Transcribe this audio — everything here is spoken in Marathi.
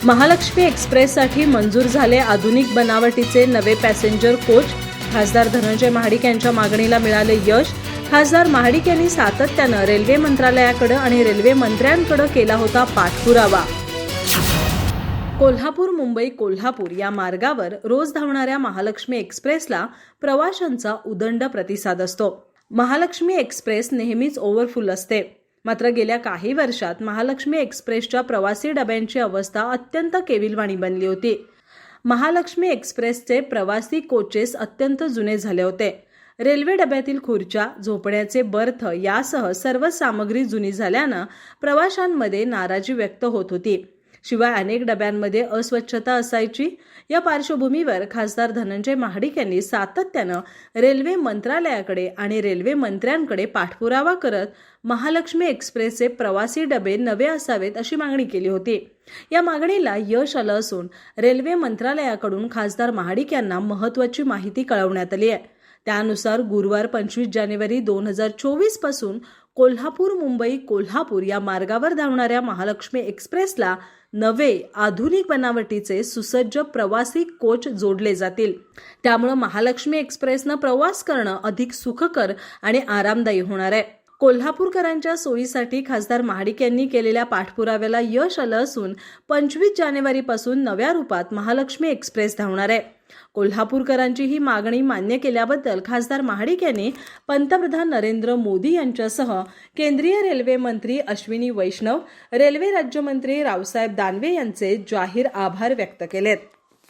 महालक्ष्मी एक्सप्रेससाठी मंजूर झाले आधुनिक बनावटीचे नवे पॅसेंजर कोच. खासदार धनंजय महाडिक यांच्या मागणीला मिळाले यश. खासदार महाडिक यांनी सातत्यानं रेल्वे मंत्रालयाकडे आणि रेल्वे मंत्र्यांकडे केला होता पाठपुरावा. कोल्हापूर मुंबई कोल्हापूर या मार्गावर रोज धावणाऱ्या महालक्ष्मी एक्सप्रेसला प्रवाशांचा उदंड प्रतिसाद असतो. महालक्ष्मी एक्सप्रेस नेहमीच ओव्हरफुल असते. मात्र गेल्या काही वर्षात महालक्ष्मी एक्सप्रेसच्या प्रवासी डब्यांची अवस्था अत्यंत केविलवाणी बनली होती. महालक्ष्मी एक्सप्रेसचे प्रवासी कोचेस अत्यंत जुने झाले होते. रेल्वे डब्यातील खुर्च्या, झोपण्याचे बर्थ यासह सर्व सामग्री जुनी झाल्यानं प्रवाशांमध्ये नाराजी व्यक्त होत होती. शिवाय अनेक डब्यांमध्ये अस्वच्छता असायची. या पार्श्वभूमीवर खासदार धनंजय महाडिक यांनी सातत्यानं रेल्वे मंत्रालयाकडे आणि रेल्वे मंत्र्यांकडे पाठपुरावा करत महालक्ष्मी एक्सप्रेसचे प्रवासी डबे नवे असावेत अशी मागणी केली होती. या मागणीला यश आलं असून रेल्वे मंत्रालयाकडून खासदार महाडिक यांना महत्त्वाची माहिती कळवण्यात आली आहे. त्यानुसार गुरुवार 25 जानेवारी 2024 पासून कोल्हापूर मुंबई कोल्हापूर या मार्गावर धावणाऱ्या महालक्ष्मी एक्सप्रेसला नवे आधुनिक बनावटीचे सुसज्ज प्रवासी कोच जोडले जातील. त्यामुळे महालक्ष्मी एक्सप्रेसनं प्रवास करणं अधिक सुखकर आणि आरामदायी होणार आहे. कोल्हापूरकरांच्या सोयीसाठी खासदार महाडिक यांनी केलेल्या पाठपुराव्याला यश आलं असून 25 जानेवारीपासून नव्या रूपात महालक्ष्मी एक्सप्रेस धावणार आहे. कोल्हापूरकरांची ही मागणी मान्य केल्याबद्दल खासदार महाडिक यांनी पंतप्रधान नरेंद्र मोदी यांच्यासह केंद्रीय रेल्वे मंत्री अश्विनी वैष्णव, रेल्वे राज्यमंत्री रावसाहेब दानवे यांचे जाहीर आभार व्यक्त केलेत.